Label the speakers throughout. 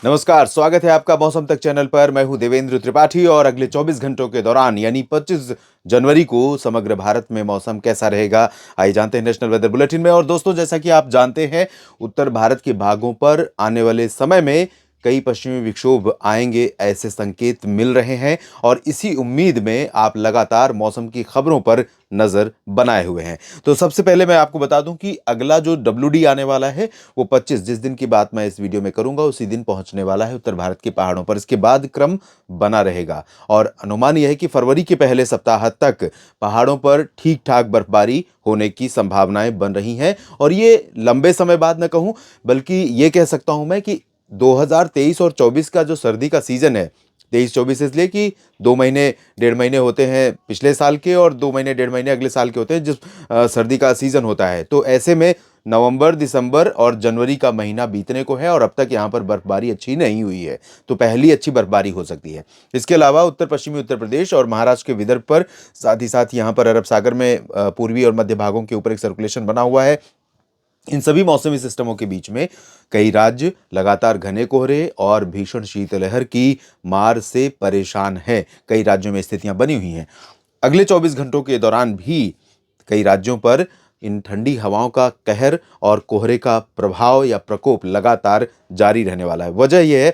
Speaker 1: नमस्कार, स्वागत है आपका मौसम तक चैनल पर। मैं हूं देवेंद्र त्रिपाठी और अगले 24 घंटों के दौरान यानी 25 जनवरी को समग्र भारत में मौसम कैसा रहेगा, आइए जानते हैं नेशनल वेदर बुलेटिन में। और दोस्तों, जैसा कि आप जानते हैं, उत्तर भारत के भागों पर आने वाले समय में कई पश्चिमी विक्षोभ आएंगे, ऐसे संकेत मिल रहे हैं और इसी उम्मीद में आप लगातार मौसम की खबरों पर नजर बनाए हुए हैं। तो सबसे पहले मैं आपको बता दूं कि अगला जो WD आने वाला है वो 25, जिस दिन की बात मैं इस वीडियो में करूंगा उसी दिन पहुंचने वाला है उत्तर भारत के पहाड़ों पर। इसके बाद क्रम बना रहेगा और अनुमान यह है कि फरवरी के पहले सप्ताह तक पहाड़ों पर ठीक ठाक बर्फबारी होने की संभावनाएं बन रही हैं। और ये लंबे समय बाद न कहूं, बल्कि ये कह सकता हूं मैं कि 2023 और 24 का जो सर्दी का सीजन है, 23-24 इसलिए कि 2 महीने 1.5 महीने होते हैं पिछले साल के और 2 महीने 1.5 महीने अगले साल के होते हैं जिस सर्दी का सीजन होता है। तो ऐसे में नवंबर, दिसंबर और जनवरी का महीना बीतने को है और अब तक यहाँ पर बर्फबारी अच्छी नहीं हुई है, तो पहली अच्छी बर्फबारी हो सकती है। इसके अलावा उत्तर पश्चिमी उत्तर प्रदेश और महाराष्ट्र के विदर्भ पर, साथ ही साथ यहाँ पर अरब सागर में पूर्वी और मध्य भागों के ऊपर एक सर्कुलेशन बना हुआ है। इन सभी मौसमी सिस्टमों के बीच में कई राज्य लगातार घने कोहरे और भीषण शीतलहर की मार से परेशान हैं। कई राज्यों में स्थितियां बनी हुई हैं। अगले 24 घंटों के दौरान भी कई राज्यों पर इन ठंडी हवाओं का कहर और कोहरे का प्रभाव या प्रकोप लगातार जारी रहने वाला है। वजह यह है,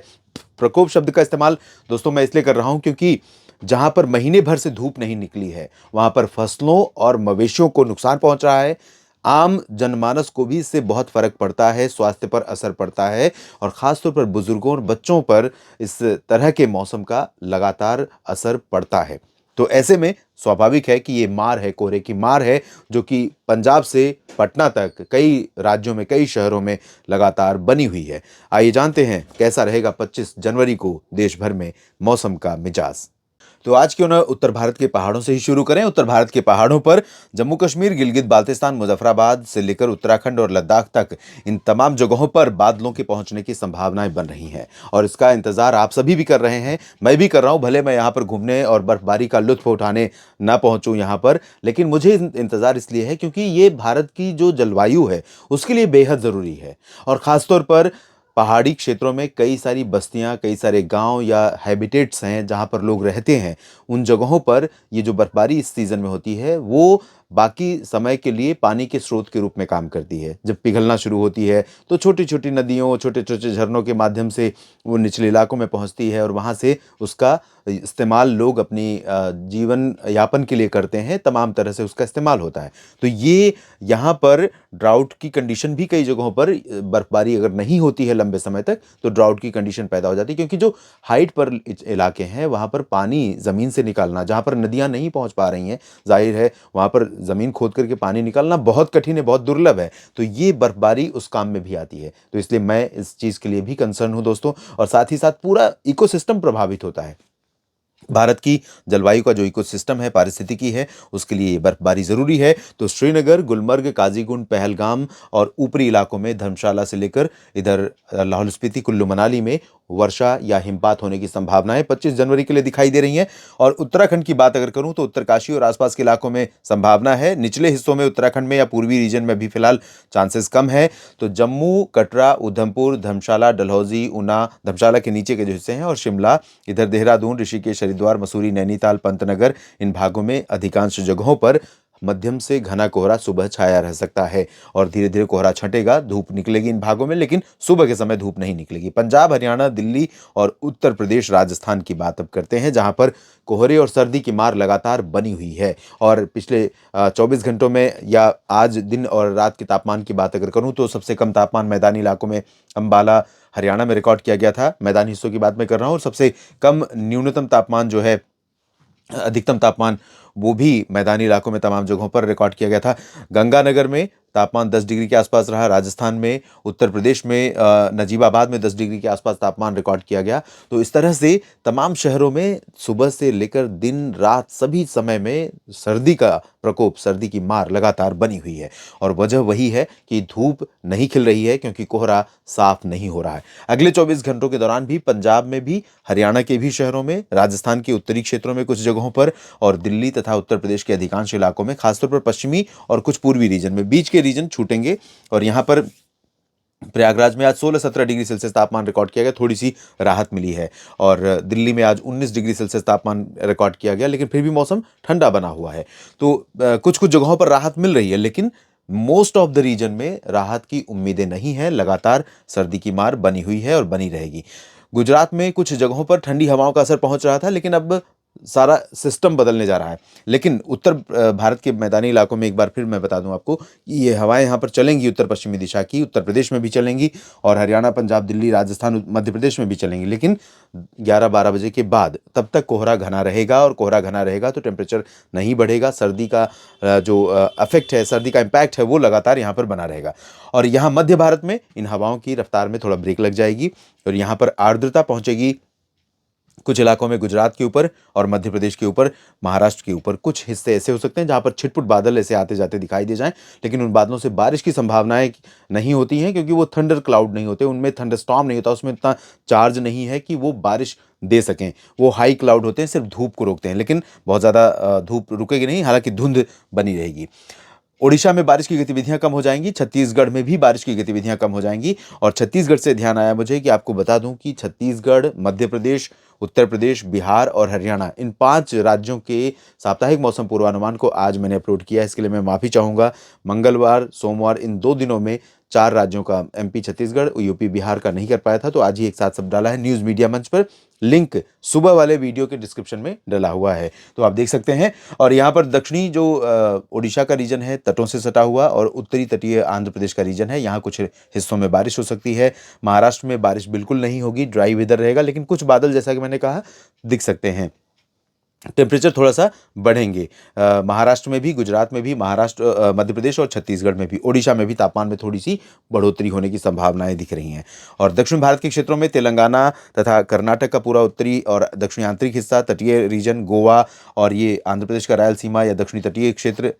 Speaker 1: प्रकोप शब्द का इस्तेमाल दोस्तों मैं इसलिए कर रहा हूं क्योंकि जहां पर महीने भर से धूप नहीं निकली है वहां पर फसलों और मवेशियों को नुकसान पहुंच रहा है। आम जनमानस को भी इससे बहुत फर्क पड़ता है, स्वास्थ्य पर असर पड़ता है और खासतौर पर बुजुर्गों और बच्चों पर इस तरह के मौसम का लगातार असर पड़ता है। तो ऐसे में स्वाभाविक है कि ये मार है, कोहरे की मार है, जो कि पंजाब से पटना तक कई राज्यों में, कई शहरों में लगातार बनी हुई है। आइए जानते हैं कैसा रहेगा 25 जनवरी को देश भर में मौसम का मिजाज। तो आज क्यों ना उत्तर भारत के पहाड़ों से ही शुरू करें। उत्तर भारत के पहाड़ों पर जम्मू कश्मीर, गिलगित बाल्तिस्तान, मुजफ्फराबाद से लेकर उत्तराखंड और लद्दाख तक इन तमाम जगहों पर बादलों के पहुंचने की संभावनाएं बन रही हैं और इसका इंतजार आप सभी भी कर रहे हैं, मैं भी कर रहा हूं। भले मैं यहाँ पर घूमने और बर्फबारी का लुत्फ उठाने ना पहुंचूं यहाँ पर, लेकिन मुझे इंतजार इसलिए है क्योंकि ये भारत की जो जलवायु है उसके लिए बेहद ज़रूरी है। और ख़ासतौर पर पहाड़ी क्षेत्रों में कई सारी बस्तियां, कई सारे गांव या हैबिटेट्स हैं जहां पर लोग रहते हैं। उन जगहों पर ये जो बर्फबारी इस सीज़न में होती है वो बाकी समय के लिए पानी के स्रोत के रूप में काम करती है। जब पिघलना शुरू होती है तो छोटी-छोटी नदियों, छोटे-छोटे झरनों के माध्यम से वो निचले इलाकों में पहुंचती है और वहां से उसका इस्तेमाल लोग अपनी जीवन यापन के लिए करते हैं। तमाम तरह से उसका इस्तेमाल होता है। तो ये यहाँ पर ड्राउट की कंडीशन भी कई जगहों पर, बर्फबारी अगर नहीं होती है लंबे समय तक तो ड्राउट की कंडीशन पैदा हो जाती है, क्योंकि जो हाइट पर इलाके हैं वहाँ पर पानी ज़मीन से निकालना, जहाँ पर नदियाँ नहीं पहुँच पा रही हैं, जाहिर है वहाँ पर ज़मीन खोद करके पानी निकालना बहुत कठिन है, बहुत दुर्लभ है। तो ये बर्फबारी उस काम में भी आती है। तो इसलिए मैं इस चीज़ के लिए भी कंसर्न हूँ दोस्तों। और साथ ही साथ पूरा इकोसिस्टम प्रभावित होता है। भारत की जलवायु का जो इकोसिस्टम है, पारिस्थितिकी है, उसके लिए ये बर्फबारी ज़रूरी है। तो श्रीनगर, गुलमर्ग, काजीगुंड, पहलगाम और ऊपरी इलाकों में धर्मशाला से लेकर इधर लाहौल स्पीति, कुल्लू मनाली में वर्षा या हिमपात होने की संभावनाएं 25 जनवरी के लिए दिखाई दे रही हैं। और उत्तराखंड की बात अगर करूं तो उत्तरकाशी और आसपास के इलाकों में संभावना है। निचले हिस्सों में उत्तराखंड में या पूर्वी रीजन में भी फिलहाल चांसेस कम है। तो जम्मू, कटरा, उधमपुर, धर्मशाला, डलहौजी, ऊना, धर्मशाला के नीचे के जो हिस्से हैं, और शिमला, इधर देहरादून, ऋषिकेश, हरिद्वार, मसूरी, नैनीताल, पंतनगर, इन भागों में अधिकांश जगहों पर मध्यम से घना कोहरा सुबह छाया रह सकता है और धीरे धीरे कोहरा छंटेगा, धूप निकलेगी इन भागों में, लेकिन सुबह के समय धूप नहीं निकलेगी। पंजाब, हरियाणा, दिल्ली और उत्तर प्रदेश, राजस्थान की बात अब करते हैं, जहां पर कोहरे और सर्दी की मार लगातार बनी हुई है। और पिछले 24 घंटों में या आज दिन और रात के तापमान की बात अगर करूं तो सबसे कम तापमान मैदानी इलाकों में अंबाला, हरियाणा में रिकॉर्ड किया गया था। मैदानी हिस्सों की बात मैं कर रहा हूं। और सबसे कम न्यूनतम तापमान जो है, अधिकतम तापमान, वो भी मैदानी इलाकों में तमाम जगहों पर रिकॉर्ड किया गया था। गंगानगर में तापमान 10 डिग्री के आसपास रहा। राजस्थान में, उत्तर प्रदेश में नजीबाबाद में 10 डिग्री के आसपास तापमान रिकॉर्ड किया गया। तो इस तरह से तमाम शहरों में सुबह से लेकर दिन रात सभी समय में सर्दी का प्रकोप, सर्दी की मार लगातार बनी हुई है। और वजह वही है कि धूप नहीं खिल रही है क्योंकि कोहरा साफ नहीं हो रहा है। अगले 24 घंटों के दौरान भी पंजाब में भी, हरियाणा के भी शहरों में, राजस्थान के उत्तरी क्षेत्रों में कुछ जगहों पर और दिल्ली तथा उत्तर प्रदेश के अधिकांश इलाकों में, खासतौर पर पश्चिमी और कुछ पूर्वी रीजन में, बीच के रीजन छूटेंगे। और यहाँ पर प्रयागराज में आज 16-17 डिग्री सेल्सियस तापमान रिकॉर्ड किया गया, थोड़ी सी राहत मिली है। और दिल्ली में आज 19 डिग्री सेल्सियस तापमान रिकॉर्ड किया गया, लेकिन फिर भी मौसम ठंडा बना हुआ है। तो कुछ कुछ जगहों पर राहत मिल रही है, लेकिन मोस्ट ऑफ द रीजन में राहत की उम्मीदें नहीं है। लगातार सर्दी की मार बनी हुई है और बनी रहेगी। गुजरात में कुछ जगहों पर ठंडी हवाओं का असर पहुंच रहा था, लेकिन अब सारा सिस्टम बदलने जा रहा है। लेकिन उत्तर भारत के मैदानी इलाकों में एक बार फिर मैं बता दूं आपको कि ये हवाएं यहाँ पर चलेंगी उत्तर पश्चिमी दिशा की, उत्तर प्रदेश में भी चलेंगी और हरियाणा, पंजाब, दिल्ली, राजस्थान, मध्य प्रदेश में भी चलेंगी। लेकिन 11-12 बजे के बाद तब तक कोहरा घना रहेगा, और कोहरा घना रहेगा तो टेम्परेचर नहीं बढ़ेगा। सर्दी का जो अफेक्ट है, सर्दी का इम्पैक्ट है, वो लगातार यहाँ पर बना रहेगा। और यहाँ मध्य भारत में इन हवाओं की रफ्तार में थोड़ा ब्रेक लग जाएगी और यहाँ पर आर्द्रता पहुंचेगी कुछ इलाकों में गुजरात के ऊपर और मध्य प्रदेश के ऊपर, महाराष्ट्र के ऊपर। कुछ हिस्से ऐसे हो सकते हैं जहां पर छिटपुट बादल ऐसे आते जाते दिखाई दे जाएं, लेकिन उन बादलों से बारिश की संभावनाएं नहीं होती हैं, क्योंकि वो थंडर क्लाउड नहीं होते, उनमें थंडर स्टॉर्म नहीं होता, उसमें इतना चार्ज नहीं है कि वो बारिश दे सकें। वो हाई क्लाउड होते हैं, सिर्फ धूप को रोकते हैं, लेकिन बहुत ज़्यादा धूप रुकेगी नहीं, हालांकि धुंध बनी रहेगी। ओडिशा में बारिश की गतिविधियां कम हो जाएंगी, छत्तीसगढ़ में भी बारिश की गतिविधियां कम हो जाएंगी। और छत्तीसगढ़ से ध्यान आया मुझे कि आपको बता दूं कि छत्तीसगढ़, मध्य प्रदेश, उत्तर प्रदेश, बिहार और हरियाणा, इन 5 राज्यों के साप्ताहिक मौसम पूर्वानुमान को आज मैंने अपलोड किया है। इसके लिए मैं माफ़ी चाहूँगा। मंगलवार, सोमवार, इन 2 दिनों में 4 राज्यों का, एमपी, छत्तीसगढ़, यूपी, बिहार का नहीं कर पाया था, तो आज ही एक साथ सब डाला है न्यूज़ मीडिया मंच पर। लिंक सुबह वाले वीडियो के डिस्क्रिप्शन में डला हुआ है, तो आप देख सकते हैं। और यहाँ पर दक्षिणी जो ओडिशा का रीजन है, तटों से सटा हुआ, और उत्तरी तटीय आंध्र प्रदेश का रीजन है, यहाँ कुछ हिस्सों में बारिश हो सकती है। महाराष्ट्र में बारिश बिल्कुल नहीं होगी, ड्राई वेदर रहेगा, लेकिन कुछ बादल, जैसा कि मैंने कहा, दिख सकते हैं। टेम्परेचर थोड़ा सा बढ़ेंगे महाराष्ट्र में भी, गुजरात में भी, महाराष्ट्र, मध्य प्रदेश और छत्तीसगढ़ में भी, ओडिशा में भी तापमान में थोड़ी सी बढ़ोतरी होने की संभावनाएं दिख रही हैं। और दक्षिण भारत के क्षेत्रों में तेलंगाना तथा कर्नाटक का पूरा उत्तरी और दक्षिणी आंतरिक हिस्सा, तटीय रीजन, गोवा और ये आंध्र प्रदेश का रायलसीमा या दक्षिणी तटीय क्षेत्र,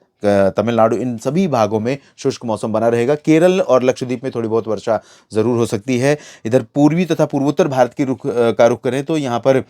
Speaker 1: तमिलनाडु, इन सभी भागों में शुष्क मौसम बना रहेगा। केरल और लक्षद्वीप में थोड़ी बहुत वर्षा जरूर हो सकती है। इधर पूर्वी तथा पूर्वोत्तर भारत की का रुख करें तो यहाँ पर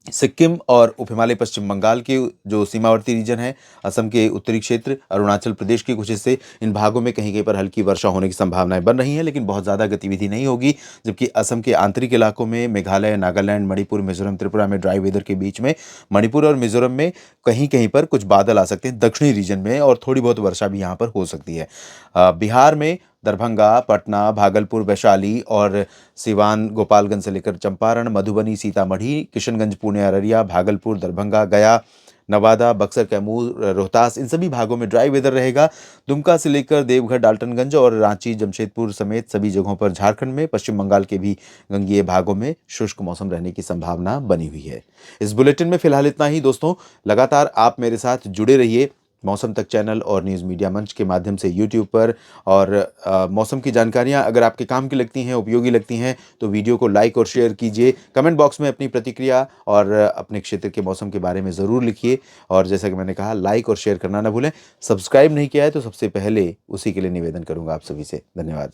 Speaker 1: सिक्किम और उप हिमालय पश्चिम बंगाल के जो सीमावर्ती रीजन है, असम के उत्तरी क्षेत्र, अरुणाचल प्रदेश के कुछ हिस्से, इन भागों में कहीं कहीं पर हल्की वर्षा होने की संभावनाएं बन रही हैं, लेकिन बहुत ज़्यादा गतिविधि नहीं होगी। जबकि असम के आंतरिक इलाकों में, मेघालय, नागालैंड, मणिपुर, मिजोरम, त्रिपुरा में ड्राई वेदर के बीच में, मणिपुर और मिजोरम में कहीं कहीं पर कुछ बादल आ सकते हैं दक्षिणी रीजन में, और थोड़ी बहुत वर्षा भी यहाँ पर हो सकती है। बिहार में दरभंगा, पटना, भागलपुर, वैशाली और सिवान, गोपालगंज से लेकर चंपारण, मधुबनी, सीतामढ़ी, किशनगंज, पुणे, अररिया, भागलपुर, दरभंगा, गया, नवादा, बक्सर, कैमूर, रोहतास, इन सभी भागों में ड्राई वेदर रहेगा। दुमका से लेकर देवघर, डाल्टनगंज और रांची, जमशेदपुर समेत सभी जगहों पर, झारखंड में, पश्चिम बंगाल के भी गंगीय भागों में शुष्क मौसम रहने की संभावना बनी हुई है। इस बुलेटिन में फिलहाल इतना ही दोस्तों। लगातार आप मेरे साथ जुड़े रहिए मौसम तक चैनल और न्यूज़ मीडिया मंच के माध्यम से यूट्यूब पर। और मौसम की जानकारियां अगर आपके काम की लगती हैं, उपयोगी लगती हैं, तो वीडियो को लाइक और शेयर कीजिए। कमेंट बॉक्स में अपनी प्रतिक्रिया और अपने क्षेत्र के मौसम के बारे में ज़रूर लिखिए। और जैसा कि मैंने कहा, लाइक और शेयर करना ना भूलें। सब्सक्राइब नहीं किया है तो सबसे पहले उसी के लिए निवेदन करूँगा आप सभी से। धन्यवाद।